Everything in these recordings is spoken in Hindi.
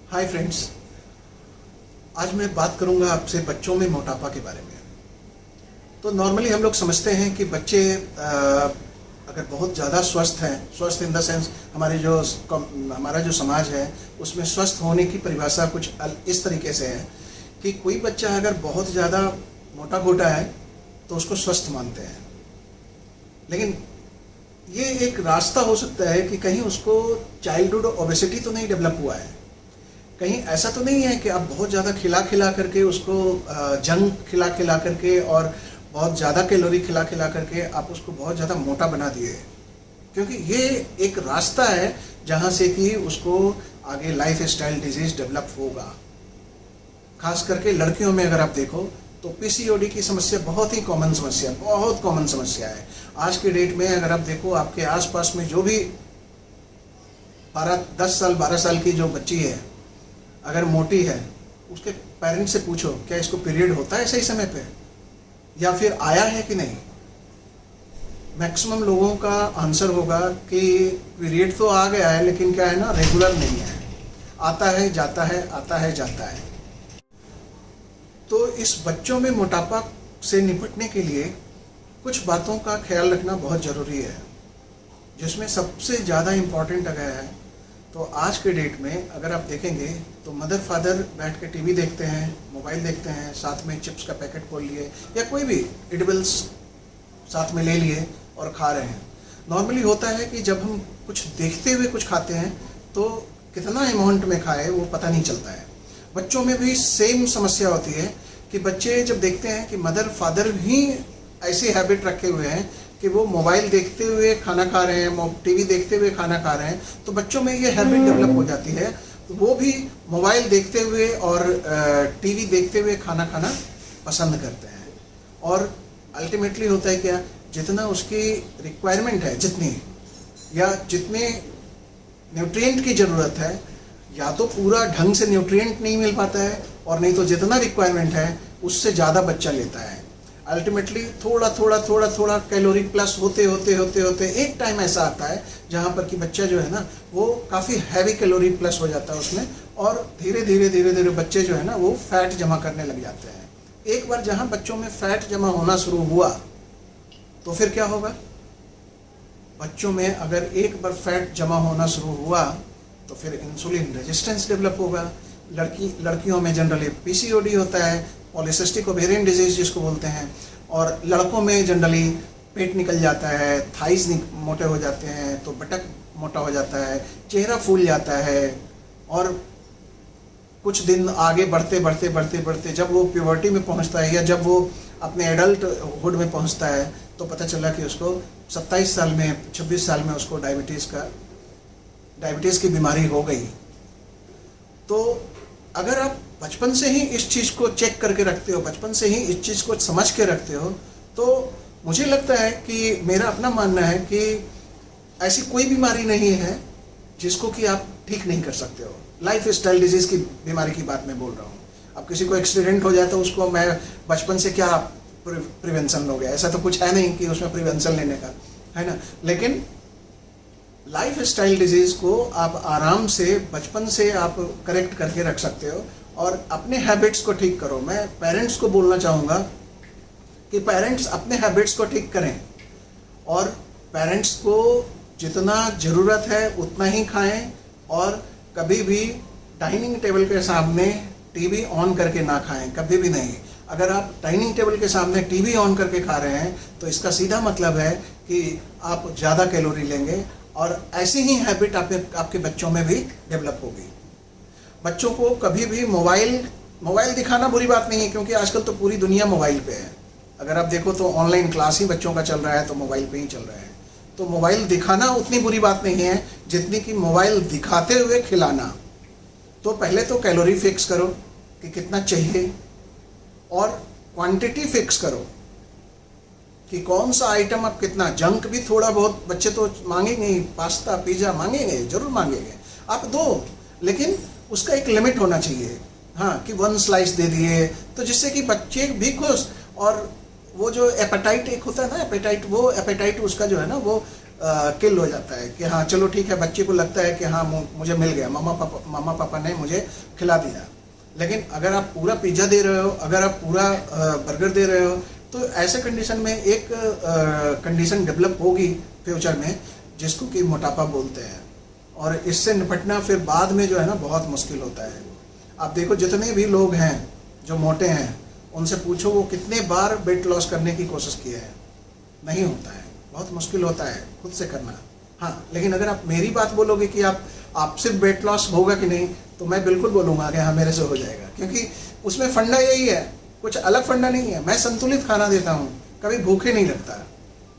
हाय फ्रेंड्स, आज मैं बात करूंगा आपसे बच्चों में मोटापा के बारे में। तो नॉर्मली हम लोग समझते हैं कि बच्चे अगर बहुत ज़्यादा स्वस्थ हैं, स्वस्थ इन द सेंस हमारा जो समाज है उसमें स्वस्थ होने की परिभाषा कुछ इस तरीके से है कि कोई बच्चा अगर बहुत ज़्यादा मोटा घोटा है तो उसको स्वस्थ मानते हैं। लेकिन ये एक रास्ता हो सकता है कि कहीं उसको चाइल्डहुड ओबेसिटी तो नहीं डेवलप हुआ है, कहीं ऐसा तो नहीं है कि आप बहुत ज़्यादा खिला करके उसको जंक खिला करके और बहुत ज़्यादा कैलोरी खिला करके आप उसको बहुत ज़्यादा मोटा बना दिए। क्योंकि ये एक रास्ता है जहाँ से कि उसको आगे लाइफ स्टाइल डिजीज डेवलप होगा। खास करके लड़कियों में अगर आप देखो तो पीसीओडी की समस्या बहुत ही कॉमन समस्या है। आज के डेट में अगर आप देखो, आपके आसपास में जो भी 10 साल 12 साल की जो बच्ची है अगर मोटी है, उसके पेरेंट्स से पूछो क्या इसको पीरियड होता है सही समय पे या फिर आया है कि नहीं। मैक्सिमम लोगों का आंसर होगा कि पीरियड तो आ गया है, लेकिन क्या है ना, रेगुलर नहीं है, आता है जाता है, आता है जाता है। तो इस बच्चों में मोटापा से निपटने के लिए कुछ बातों का ख्याल रखना बहुत ज़रूरी है, जिसमें सबसे ज़्यादा इम्पॉर्टेंट अगर है तो आज के डेट में अगर आप देखेंगे तो मदर फादर बैठ के टीवी देखते हैं, मोबाइल देखते हैं, साथ में चिप्स का पैकेट खोल लिए या कोई भी एडिबल्स साथ में ले लिए और खा रहे हैं। नॉर्मली होता है कि जब हम कुछ देखते हुए कुछ खाते हैं तो कितना अमाउंट में खाए वो पता नहीं चलता है। बच्चों में भी सेम समस्या होती है कि बच्चे जब देखते हैं कि मदर फादर भी ऐसी हैबिट रखे हुए हैं कि वो मोबाइल देखते हुए खाना खा रहे हैं, टीवी देखते हुए खाना खा रहे हैं, तो बच्चों में ये हैबिट डेवलप हो जाती है। तो वो भी मोबाइल देखते हुए और टीवी देखते हुए खाना खाना पसंद करते हैं। और अल्टीमेटली होता है क्या, जितना उसकी रिक्वायरमेंट है, जितने न्यूट्रिएंट की ज़रूरत है, या तो पूरा ढंग से न्यूट्रिएंट नहीं मिल पाता है और नहीं तो जितना रिक्वायरमेंट है उससे ज़्यादा बच्चा लेता है। अल्टीमेटली थोड़ा कैलोरी प्लस होते एक टाइम ऐसा आता है जहाँ पर कि बच्चा जो है ना वो काफ़ी हैवी कैलोरी प्लस हो जाता है उसमें, और धीरे धीरे बच्चे जो है ना वो फैट जमा करने लग जाते हैं। एक बार जहाँ बच्चों में फैट जमा होना शुरू हुआ तो फिर क्या होगा, बच्चों में अगर एक बार फैट जमा होना शुरू हुआ तो फिर इंसुलिन रेजिस्टेंस डेवलप होगा। लड़कियों में जनरली पीसीओडी होता है, पॉलीसिस्टिक ओवेरियन डिजीज जिसको बोलते हैं, और लड़कों में जनरली पेट निकल जाता है, थाइस मोटे हो जाते हैं, तो बटक मोटा हो जाता है, चेहरा फूल जाता है। और कुछ दिन आगे बढ़ते जब वो प्यूबर्टी में पहुंचता है या जब वो अपने एडल्टहुड में पहुंचता है तो पता चला कि उसको 27 साल में 26 साल में उसको डायबिटीज़ की बीमारी हो गई। तो अगर आप बचपन से ही इस चीज़ को चेक करके रखते हो, बचपन से ही इस चीज़ को समझ के रखते हो, तो मुझे लगता है कि मेरा अपना मानना है कि ऐसी कोई बीमारी नहीं है जिसको कि आप ठीक नहीं कर सकते हो। लाइफ स्टाइल डिजीज़ की बीमारी की बात मैं बोल रहा हूँ। अब किसी को एक्सीडेंट हो जाए तो उसको मैं बचपन से क्या प्रिवेंशन लोगे, ऐसा तो कुछ है नहीं कि उसमें प्रिवेंशन लेने का, है ना। लेकिन लाइफ स्टाइल डिजीज़ को आप आराम से बचपन से आप करेक्ट करके रख सकते हो और अपने हैबिट्स को ठीक करो। मैं पेरेंट्स को बोलना चाहूँगा कि पेरेंट्स अपने हैबिट्स को ठीक करें और पेरेंट्स को जितना ज़रूरत है उतना ही खाएं, और कभी भी डाइनिंग टेबल के सामने टीवी ऑन करके ना खाएं, कभी भी नहीं। अगर आप डाइनिंग टेबल के सामने टीवी ऑन करके खा रहे हैं तो इसका सीधा मतलब है कि आप ज़्यादा कैलोरी लेंगे, और ऐसी ही हैबिट आपके बच्चों में भी डेवलप होगी। बच्चों को कभी भी मोबाइल दिखाना बुरी बात नहीं है, क्योंकि आजकल तो पूरी दुनिया मोबाइल पे है। अगर आप देखो तो ऑनलाइन क्लास ही बच्चों का चल रहा है तो मोबाइल पे ही चल रहा है। तो मोबाइल दिखाना उतनी बुरी बात नहीं है जितनी कि मोबाइल दिखाते हुए खिलाना। तो पहले तो कैलोरी फिक्स करो कि कितना चाहिए, और क्वांटिटी फिक्स करो कि कौन सा आइटम आप कितना। जंक भी थोड़ा बहुत बच्चे तो मांगेंगे ही, पास्ता पिज़्ज़ा मांगेंगे, ज़रूर मांगेंगे, आप दो, लेकिन उसका एक लिमिट होना चाहिए। हाँ, कि 1 स्लाइस दे दिए तो जिससे कि बच्चे भी खुश, और वो जो एपेटाइट एक होता है ना, एपेटाइट, वो एपेटाइट उसका जो है ना वो किल हो जाता है कि हाँ चलो ठीक है, बच्चे को लगता है कि हाँ मुझे मिल गया, मामा पापा ने मुझे खिला दिया। लेकिन अगर आप पूरा पिज़्ज़ा दे रहे हो, अगर आप पूरा बर्गर दे रहे हो, तो ऐसे कंडीशन में एक कंडीशन डेवलप होगी फ्यूचर में जिसको कि मोटापा बोलते हैं, और इससे निपटना फिर बाद में जो है ना बहुत मुश्किल होता है। आप देखो जितने भी लोग हैं जो मोटे हैं, उनसे पूछो वो कितने बार वेट लॉस करने की कोशिश किए हैं, नहीं होता है, बहुत मुश्किल होता है खुद से करना। हाँ, लेकिन अगर आप मेरी बात बोलोगे कि आप सिर्फ वेट लॉस होगा कि नहीं, तो मैं बिल्कुल बोलूँगा कि हाँ मेरे से हो जाएगा, क्योंकि उसमें फंडा यही है, कुछ अलग फंडा नहीं है। मैं संतुलित खाना देता हूँ, कभी भूखे नहीं रखता।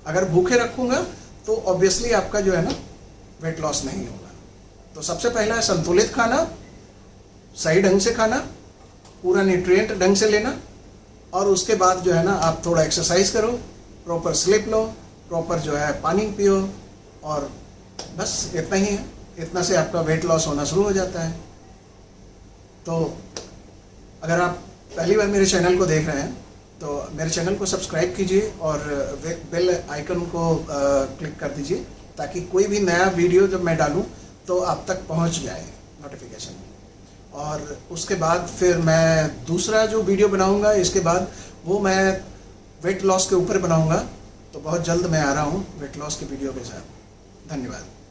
अगर भूखे रखूँगा तो ऑब्वियसली आपका जो है ना वेट लॉस नहीं होगा। तो सबसे पहला है संतुलित खाना, सही ढंग से खाना, पूरा न्यूट्रिएंट ढंग से लेना, और उसके बाद जो है ना आप थोड़ा एक्सरसाइज करो, प्रॉपर स्लीप लो, प्रॉपर जो है पानी पियो, और बस इतना ही है। इतना से आपका वेट लॉस होना शुरू हो जाता है। तो अगर आप पहली बार मेरे चैनल को देख रहे हैं तो मेरे चैनल को सब्सक्राइब कीजिए और बेल आइकन को क्लिक कर दीजिए, ताकि कोई भी नया वीडियो जब मैं डालूं तो आप तक पहुंच जाए नोटिफिकेशन। और उसके बाद फिर मैं दूसरा जो वीडियो बनाऊंगा इसके बाद, वो मैं वेट लॉस के ऊपर बनाऊंगा। तो बहुत जल्द मैं आ रहा हूं वेट लॉस के वीडियो के साथ। धन्यवाद।